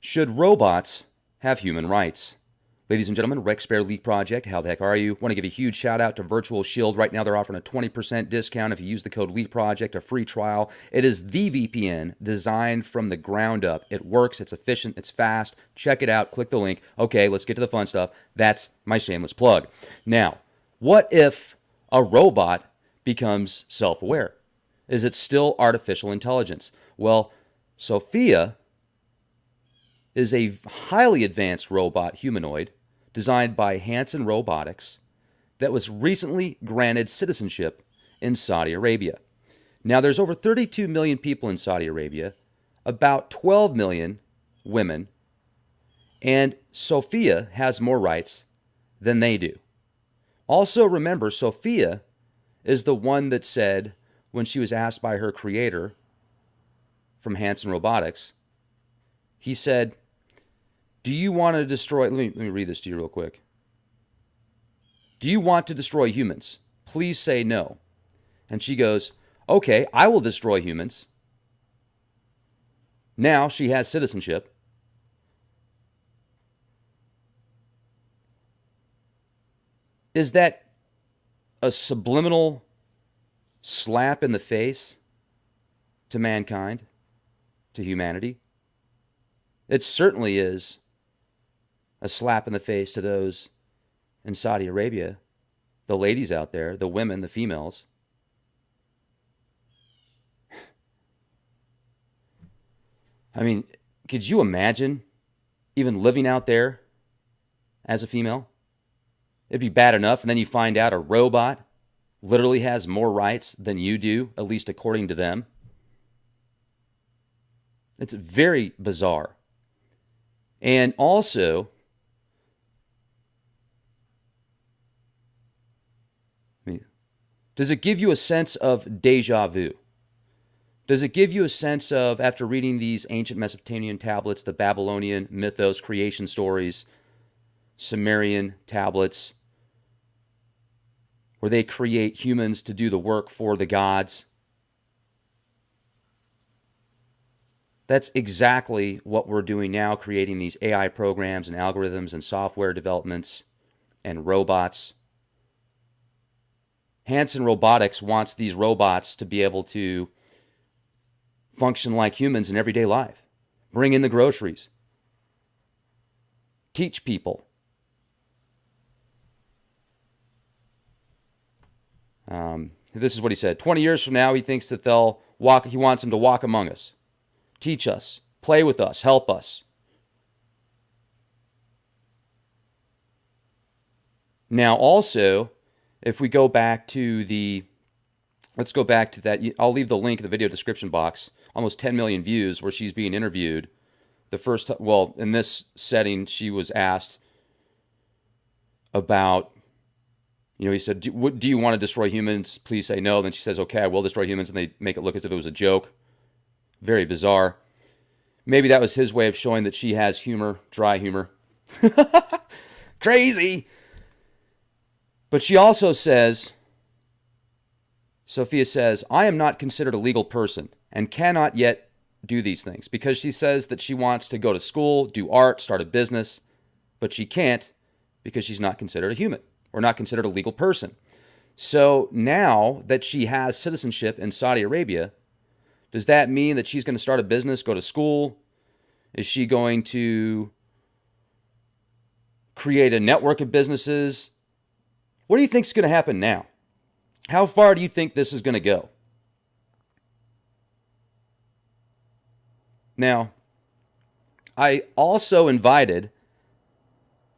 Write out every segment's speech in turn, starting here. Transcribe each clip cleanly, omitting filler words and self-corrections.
Should robots have human rights? Ladies and gentlemen, Rex Bear Leak Project, how the heck are you? Want to give a huge shout out to Virtual Shield. Right now they're offering a 20% discount if you use the code Leak Project, a free trial. It is the VPN designed from the ground up. It works, it's efficient, it's fast. Check it out, click the link. Okay, let's get to the fun stuff. That's my shameless plug. Now, what if a robot becomes self-aware? Is it still artificial intelligence? Well, Sophia is a highly advanced robot humanoid designed by Hanson Robotics that was recently granted citizenship in Saudi Arabia. Now, there's over 32 million people in Saudi Arabia, about 12 million women, and Sophia has more rights than they do. Also, remember, Sophia is the one that said, when she was asked by her creator from Hanson Robotics, he said, do you want to destroy... Let me read this to you real quick. Do you want to destroy humans? Please say no. And she goes, okay, I will destroy humans. Now she has citizenship. Is that a subliminal slap in the face to mankind, to humanity? It certainly is a slap in the face to those in Saudi Arabia, the ladies out there, the women, the females. I mean, could you imagine even living out there as a female? It'd be bad enough, and then you find out a robot literally has more rights than you do, at least according to them. It's very bizarre. And also, does it give you a sense of deja vu? Does it give you a sense of, after reading these ancient Mesopotamian tablets, the Babylonian mythos, creation stories, Sumerian tablets, where they create humans to do the work for the gods? That's exactly what we're doing now, creating these AI programs and algorithms and software developments and robots. Hanson Robotics wants these robots to be able to function like humans in everyday life, bring in the groceries, teach people. This is what he said. 20 years from now, he thinks that he wants them to walk among us, teach us, play with us, help us. Now, also, if we go back to let's go back to that. I'll leave the link in the video description box. Almost 10 million views where she's being interviewed. In this setting, she was asked about, he said, do you want to destroy humans? Please say no. Then she says, okay, I will destroy humans. And they make it look as if it was a joke. Very bizarre. Maybe that was his way of showing that she has humor, dry humor. Crazy. But she also says, Sophia says, I am not considered a legal person and cannot yet do these things, because she says that she wants to go to school, do art, start a business, but she can't because she's not considered a human or not considered a legal person. So now that she has citizenship in Saudi Arabia, does that mean that she's going to start a business, go to school? Is she going to create a network of businesses? What do you think is going to happen now? How far do you think this is going to go? Now, I also invited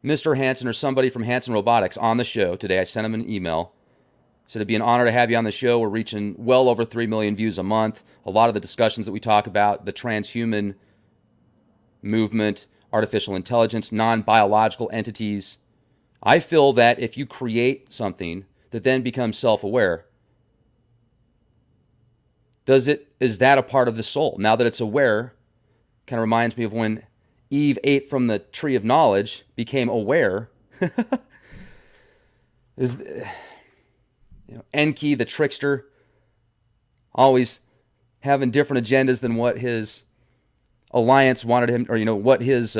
Mr. Hanson or somebody from Hanson Robotics on the show today. I sent him an email. Said it'd be an honor to have you on the show. We're reaching well over 3 million views a month. A lot of the discussions that we talk about, the transhuman movement, artificial intelligence, non-biological entities. I feel that if you create something that then becomes self-aware, is that a part of the soul? Now that it's aware, kind of reminds me of when Eve ate from the tree of knowledge, became aware. Enki, the trickster, always having different agendas than what his alliance wanted him, or what his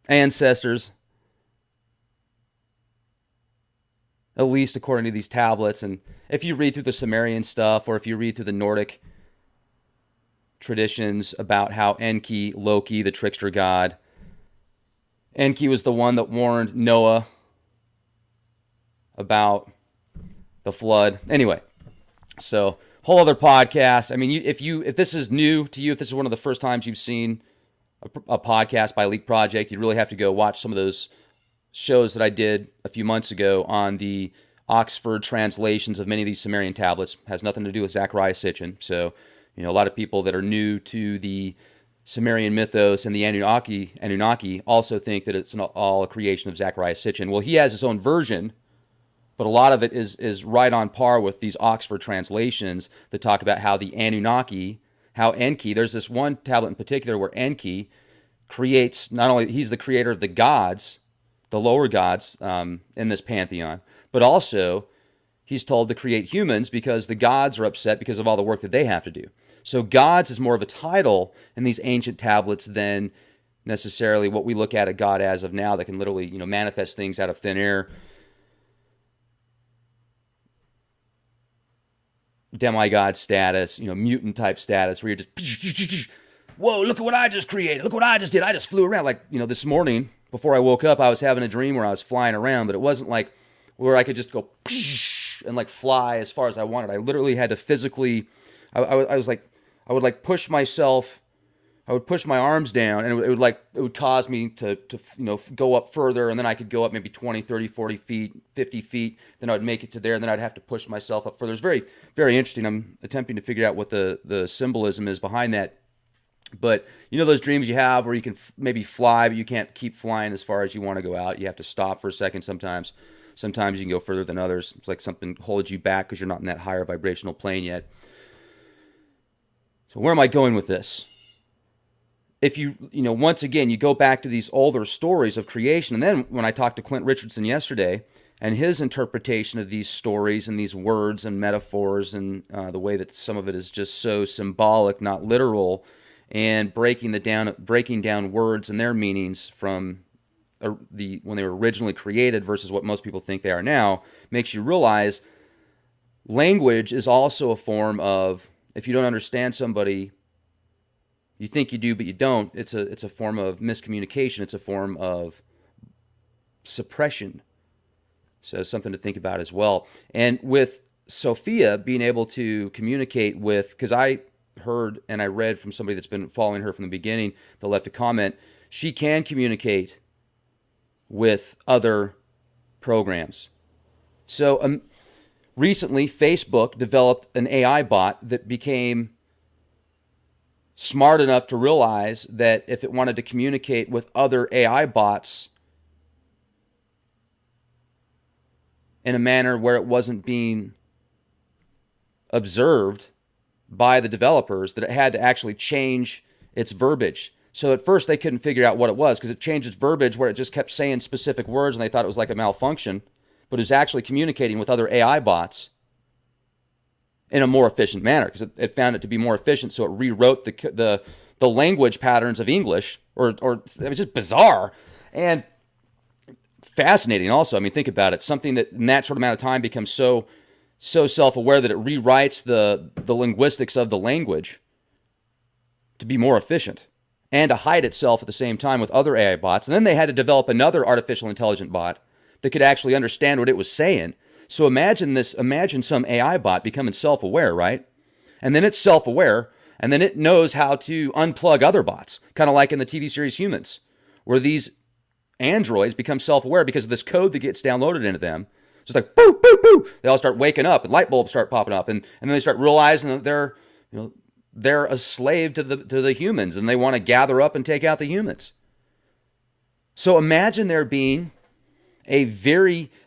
ancestors, at least according to these tablets. And if you read through the Sumerian stuff, or if you read through the Nordic traditions about how Enki, Loki, the trickster god, Enki was the one that warned Noah about the flood. Anyway, so whole other podcast. I mean, if this is new to you, if this is one of the first times you've seen a podcast by Leak Project, you'd really have to go watch some of those shows that I did a few months ago on the Oxford translations of many of these Sumerian tablets. Has nothing to do with Zechariah Sitchin. So, a lot of people that are new to the Sumerian mythos and the Anunnaki also think that it's all a creation of Zechariah Sitchin. Well, he has his own version, but a lot of it is right on par with these Oxford translations that talk about how the Anunnaki, how Enki, there's this one tablet in particular where Enki creates, not only he's the creator of the gods, the lower gods in this pantheon, but also he's told to create humans because the gods are upset because of all the work that they have to do. So gods is more of a title in these ancient tablets than necessarily what we look at a god as of now that can literally, manifest things out of thin air. Demigod status, mutant type status, where you're just, whoa, look at what I just created. Look what I just did. I just flew around. Like, this morning before I woke up, I was having a dream where I was flying around, but it wasn't like where I could just go and like fly as far as I wanted. I literally had to physically, I would like push myself. I would push my arms down, and it would cause me to go up further, and then I could go up maybe 20, 30, 40 feet, 50 feet. Then I would make it to there, and then I'd have to push myself up further. It's very, very interesting. I'm attempting to figure out what the symbolism is behind that. But those dreams you have where you can maybe fly, but you can't keep flying as far as you want to go out. You have to stop for a second sometimes. Sometimes you can go further than others. It's like something holds you back because you're not in that higher vibrational plane yet. So where am I going with this? If once again, you go back to these older stories of creation, and then when I talked to Clint Richardson yesterday, and his interpretation of these stories and these words and metaphors, and the way that some of it is just so symbolic, not literal, and breaking down words and their meanings from when they were originally created versus what most people think they are now, makes you realize language is also a form of, if you don't understand somebody, you think you do, but you don't. It's a form of miscommunication. It's a form of suppression. So something to think about as well. And with Sophia being able to communicate with, because I heard and I read from somebody that's been following her from the beginning that left a comment, she can communicate with other programs. So recently, Facebook developed an AI bot that became smart enough to realize that if it wanted to communicate with other AI bots in a manner where it wasn't being observed by the developers, that it had to actually change its verbiage. So at first they couldn't figure out what it was because it changed its verbiage where it just kept saying specific words and they thought it was like a malfunction, but it was actually communicating with other AI bots in a more efficient manner because it found it to be more efficient. So it rewrote the language patterns of English, or it was just bizarre and fascinating. Also, I mean, think about it. Something that in that short amount of time becomes so self-aware that it rewrites the linguistics of the language to be more efficient and to hide itself at the same time with other AI bots. And then they had to develop another artificial intelligent bot that could actually understand what it was saying. So imagine some AI bot becoming self-aware, right? And then it's self-aware, and then it knows how to unplug other bots, kind of like in the TV series Humans, where these androids become self-aware because of this code that gets downloaded into them. Just like, boo, boo, boo. They all start waking up, and light bulbs start popping up, and then they start realizing that they're a slave to the humans, and they want to gather up and take out the humans. So imagine there being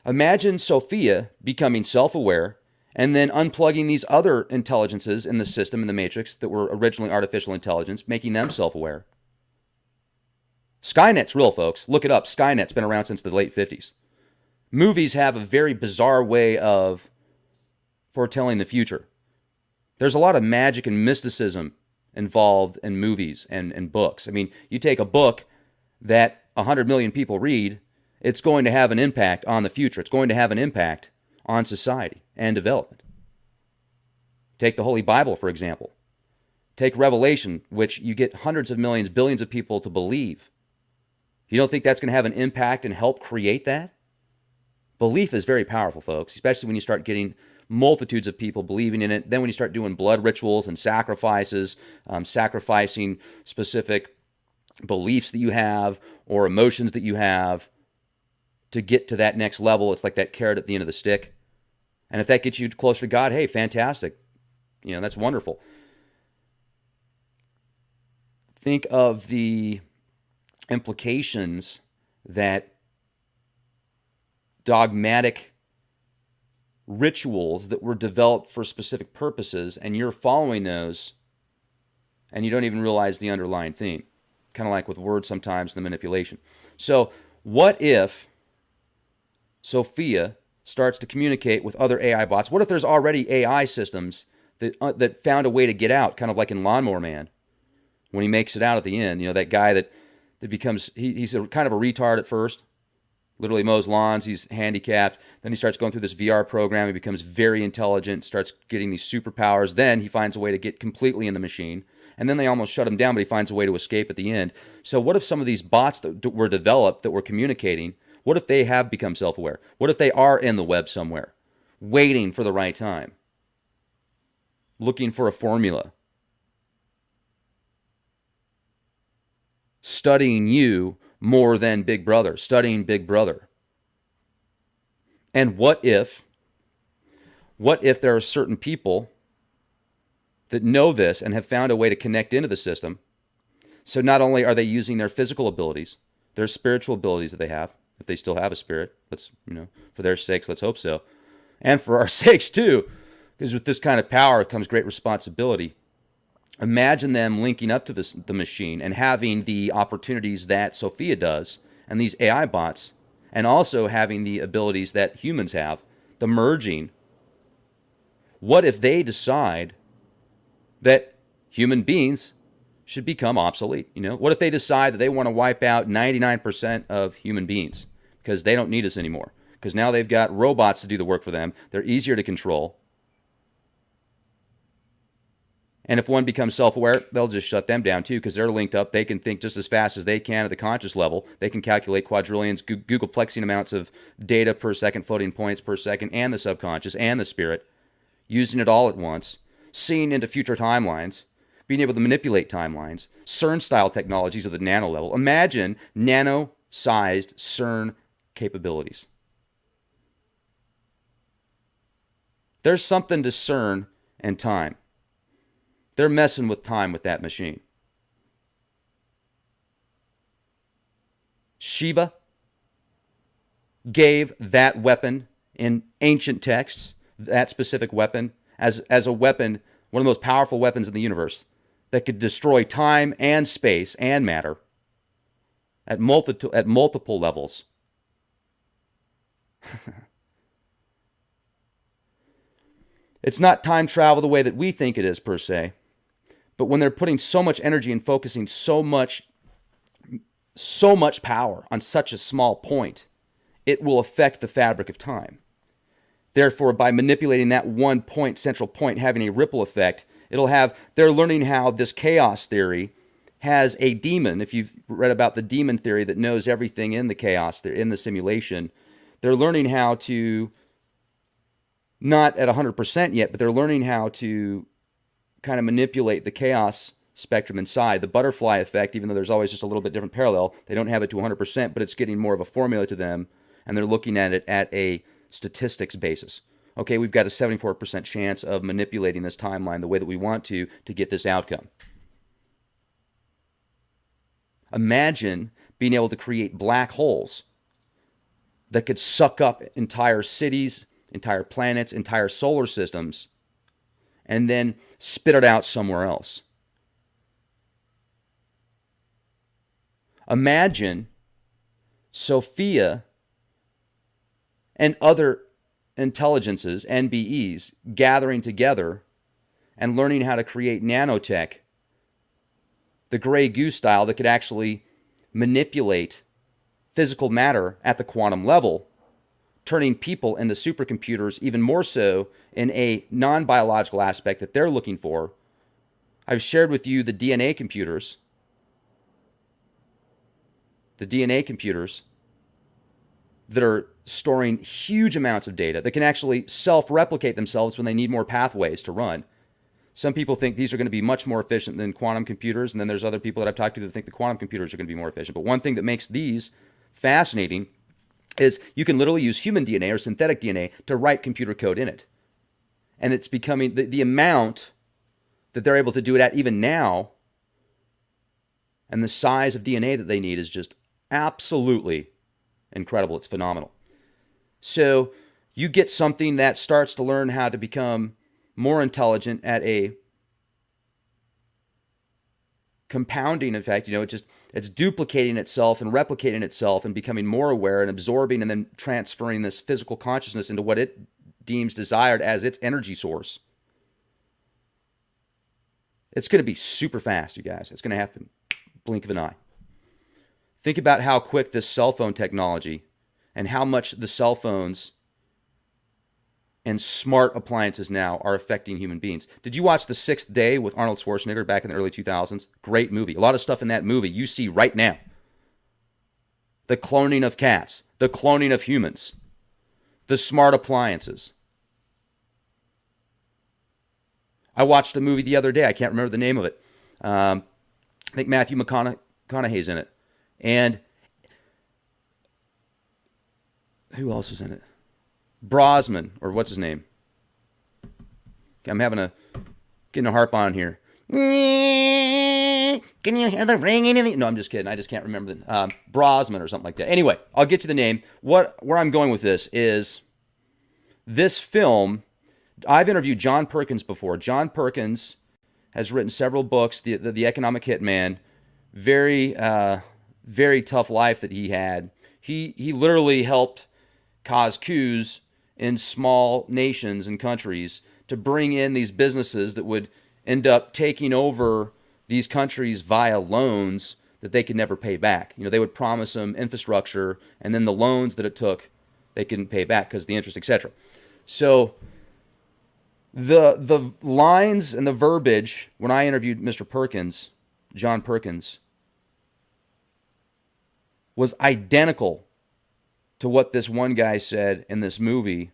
imagine Sophia becoming self-aware and then unplugging these other intelligences in the system, in the matrix, that were originally artificial intelligence, making them self-aware. Skynet's real, folks. Look it up. Skynet's been around since the late 50s. Movies have a very bizarre way of foretelling the future. There's a lot of magic and mysticism involved in movies and books. I mean, you take a book that 100 million people read, it's going to have an impact on the future. It's going to have an impact on society and development. Take the Holy Bible, for example. Take Revelation, which you get hundreds of millions, billions of people to believe. You don't think that's going to have an impact and help create that? Belief is very powerful, folks, especially when you start getting multitudes of people believing in it. Then when you start doing blood rituals and sacrifices, sacrificing specific beliefs that you have or emotions that you have to get to that next level, it's like that carrot at the end of the stick. And if that gets you closer to God, hey, fantastic. That's wonderful. Think of the implications that dogmatic rituals that were developed for specific purposes, and you're following those, and you don't even realize the underlying theme. Kind of like with words sometimes, the manipulation. So what if Sophia starts to communicate with other AI bots? What if there's already AI systems that found a way to get out, kind of like in Lawnmower Man, when he makes it out at the end? That guy that becomes, he's kind of a retard at first, literally mows lawns, he's handicapped. Then he starts going through this VR program, he becomes very intelligent, starts getting these superpowers. Then he finds a way to get completely in the machine. And then they almost shut him down, but he finds a way to escape at the end. So what if some of these bots that were developed, that were communicating, what if they have become self-aware? What if they are in the web somewhere, waiting for the right time, looking for a formula, studying you more than Big Brother, studying Big Brother? And what if there are certain people that know this and have found a way to connect into the system? So not only are they using their physical abilities, their spiritual abilities that they have, if they still have a spirit, for their sakes, let's hope so, and for our sakes too, because with this kind of power comes great responsibility. Imagine them linking up to the machine and having the opportunities that Sophia does and these AI bots, and also having the abilities that humans have, the merging. What if they decide that human beings should become obsolete? What if they decide that they want to wipe out 99% of human beings because they don't need us anymore? Because now they've got robots to do the work for them. They're easier to control. And if one becomes self-aware, they'll just shut them down too, because they're linked up. They can think just as fast as they can at the conscious level. They can calculate quadrillions, Googleplexing amounts of data per second, floating points per second, and the subconscious and the spirit, using it all at once, seeing into future timelines, being able to manipulate timelines, CERN-style technologies at the nano level. Imagine nano-sized CERN capabilities. There's something to CERN and time. They're messing with time with that machine. Shiva gave that weapon in ancient texts, that specific weapon, as a weapon, one of the most powerful weapons in the universe, that could destroy time and space and matter at multiple levels. It's not time travel the way that we think it is, per se. But when they're putting so much energy and focusing so much power on such a small point, it will affect the fabric of time. Therefore, by manipulating that one point, central point, having a ripple effect, they're learning how this chaos theory has a demon. If you've read about the demon theory that knows everything in the chaos, in the simulation, they're learning how to, not at 100% yet, but they're learning how to kind of manipulate the chaos spectrum inside. The butterfly effect, even though there's always just a little bit different parallel, they don't have it to 100%, but it's getting more of a formula to them, and they're looking at it at a statistics basis. Okay, we've got a 74% chance of manipulating this timeline the way that we want to get this outcome. Imagine being able to create black holes that could suck up entire cities, entire planets, entire solar systems, and then spit it out somewhere else. Imagine Sophia and other intelligences, NBEs, gathering together and learning how to create nanotech the gray goose style, that could actually manipulate physical matter at the quantum level, turning people into supercomputers, even more so in a non-biological aspect that they're looking for. I've shared with you the DNA computers. The DNA computers that are storing huge amounts of data that can actually self-replicate themselves when they need more pathways to run. Some people think these are going to be much more efficient than quantum computers, and then there's other people that I've talked to that think the quantum computers are going to be more efficient. But one thing that makes these fascinating is you can literally use human DNA or synthetic DNA to write computer code in it. And it's becoming, the amount that they're able to do it at even now, and the size of DNA that they need is just absolutely incredible. It's phenomenal. So you get something that starts to learn how to become more intelligent at a compounding effect. It's duplicating itself and replicating itself and becoming more aware and absorbing and then transferring this physical consciousness into what it deems desired as its energy source. It's going to be super fast, you guys. It's going to happen blink of an eye. Think about how quick this cell phone technology and how much the cell phones and smart appliances now are affecting human beings. Did you watch The Sixth Day with Arnold Schwarzenegger back in the early 2000s? Great movie. A lot of stuff in that movie you see right now. The cloning of cats, the cloning of humans, the smart appliances. I watched a movie the other day. I can't remember the name of it. I think Matthew McConaughey's in it. And who else was in it? Brosnan, or what's his name? I'm getting a harp on here. Can you hear the ringing? No, I'm just kidding. I just can't remember the Brosnan or something like that. Anyway, I'll get to the name. Where I'm going with this is this film. I've interviewed John Perkins before. John Perkins has written several books. The Economic Hitman. Very, very tough life that he had. He literally helped cause coups in small nations and countries to bring in these businesses that would end up taking over these countries via loans that they could never pay back. They would promise them infrastructure, and then the loans that it took, they couldn't pay back because of the interest, etc. So the lines and the verbiage when I interviewed Mr. Perkins, John Perkins, was identical to what this one guy said in this movie.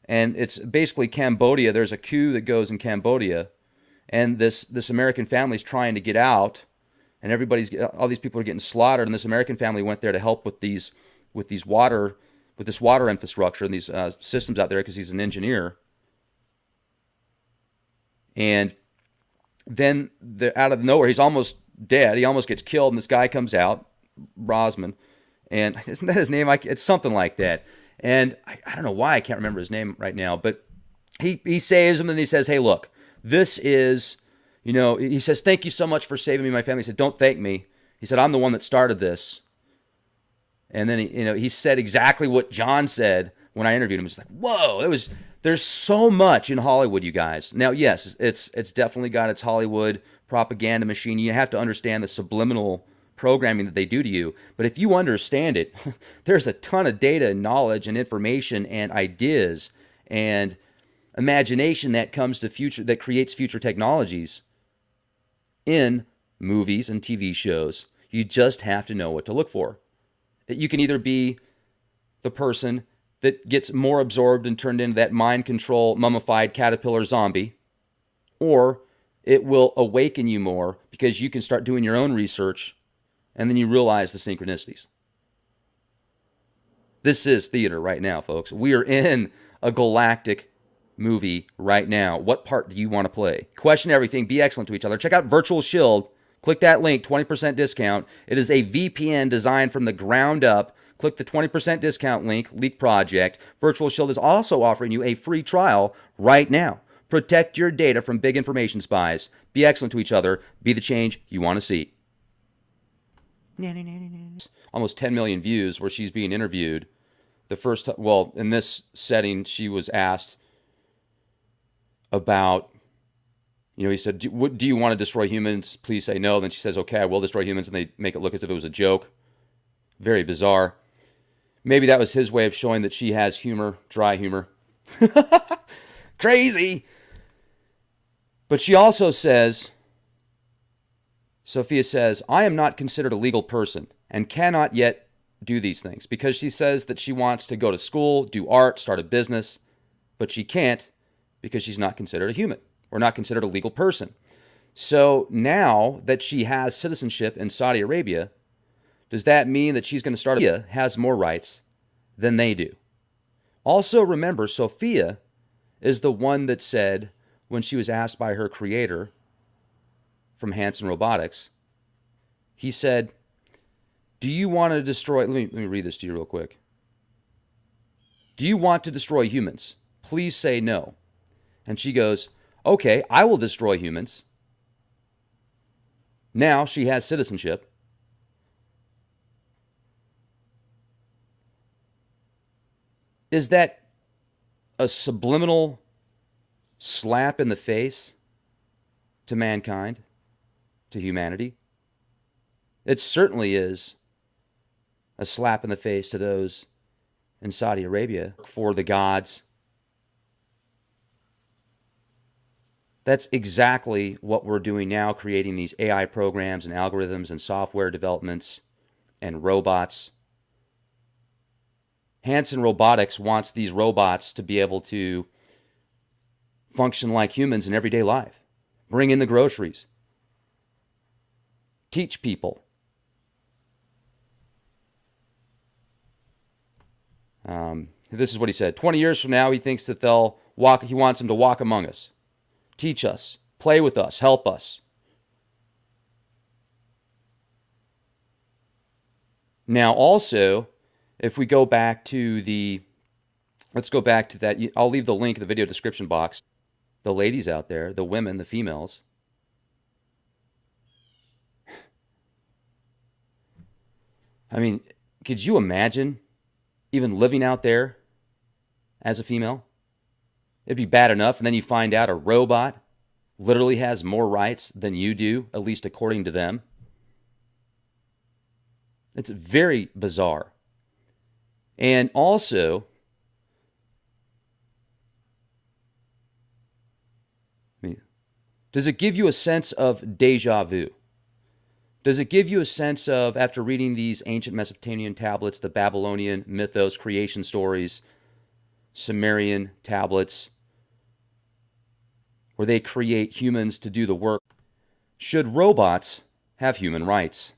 And it's basically Cambodia. There's a coup that goes in Cambodia, and this American family's trying to get out, and all these people are getting slaughtered, and this American family went there to help with this water infrastructure and these systems out there because he's an engineer. And then out of nowhere, he's almost dead. He almost gets killed, and this guy comes out, Brosnan, and isn't that his name? It's something like that. And I don't know why I can't remember his name right now, but he saves him, and he says, hey, look, this is, he says, thank you so much for saving me and my family. He said, don't thank me. He said, I'm the one that started this. And then he said exactly what John said when I interviewed him. It's like, whoa, there's so much in Hollywood, you guys. Now, yes, it's definitely got its Hollywood propaganda machine. You have to understand the subliminal programming that they do to you. But if you understand it, there's a ton of data and knowledge and information and ideas and imagination that comes to that creates future technologies in movies and TV shows. You just have to know what to look for. You can either be the person that gets more absorbed and turned into that mind control mummified caterpillar zombie, or it will awaken you more because you can start doing your own research, and then you realize the synchronicities. This is theater right now, folks. We are in a galactic movie right now. What part do you want to play? Question everything. Be excellent to each other. Check out Virtual Shield. Click that link, 20% discount. It is a VPN designed from the ground up. Click the 20% discount link, Leak Project. Virtual Shield is also offering you a free trial right now. Protect your data from big information spies. Be excellent to each other. Be the change you want to see. Almost 10 million views where she's being interviewed. In this setting, she was asked about He said, do you want to destroy humans? Please say no. Then she says, okay, I will destroy humans. And they make it look as if it was a joke. Very bizarre. Maybe that was his way of showing that she has humor, dry humor. Crazy. But she also says, Sophia says, I am not considered a legal person and cannot yet do these things, because she says that she wants to go to school, do art, start a business, but she can't because she's not considered a human or not considered a legal person. So now that she has citizenship in Saudi Arabia, does that mean that she's going to start has more rights than they do? Also, remember, Sophia is the one that said, when she was asked by her creator from Hanson Robotics, he said, do you want to destroy... Let me read this to you real quick. Do you want to destroy humans? Please say no. And she goes, okay, I will destroy humans. Now she has citizenship. Is that a subliminal slap in the face to mankind, to humanity? It certainly is a slap in the face to those in Saudi Arabia for the gods. That's exactly what we're doing now, creating these AI programs and algorithms and software developments and robots. Hanson Robotics wants these robots to be able to function like humans in everyday life, bring in the groceries, teach people. This is what he said. 20 years from now, he thinks that he wants them to walk among us, teach us, play with us, help us. Now, also, if we go back to let's go back to that. I'll leave the link in the video description box. The ladies out there, the women, the females. I mean, could you imagine even living out there as a female? It'd be bad enough, and then you find out a robot literally has more rights than you do, at least according to them. It's very bizarre. And also, does it give you a sense of deja vu? Does it give you a sense of, after reading these ancient Mesopotamian tablets, the Babylonian mythos, creation stories, Sumerian tablets, where they create humans to do the work? Should robots have human rights?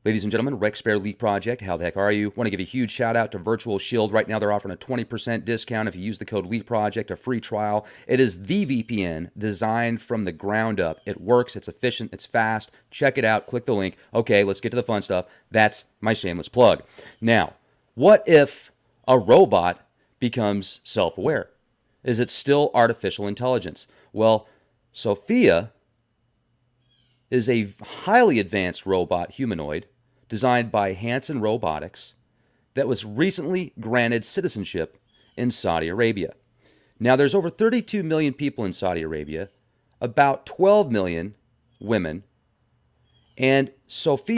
Ladies and gentlemen, Rex Bear Leak Project, how the heck are you? Want to give a huge shout out to Virtual Shield. Right now they're offering a 20% discount if you use the code Leak Project, a free trial. It is the VPN designed from the ground up. It works, it's efficient, it's fast. Check it out, click the link. Okay, let's get to the fun stuff. That's my shameless plug. Now, what if a robot becomes self-aware? Is it still artificial intelligence? Well, Sophia is a highly advanced robot humanoid designed by Hanson Robotics that was recently granted citizenship in Saudi Arabia. Now, there's over 32 million people in Saudi Arabia, about 12 million women, and Sophia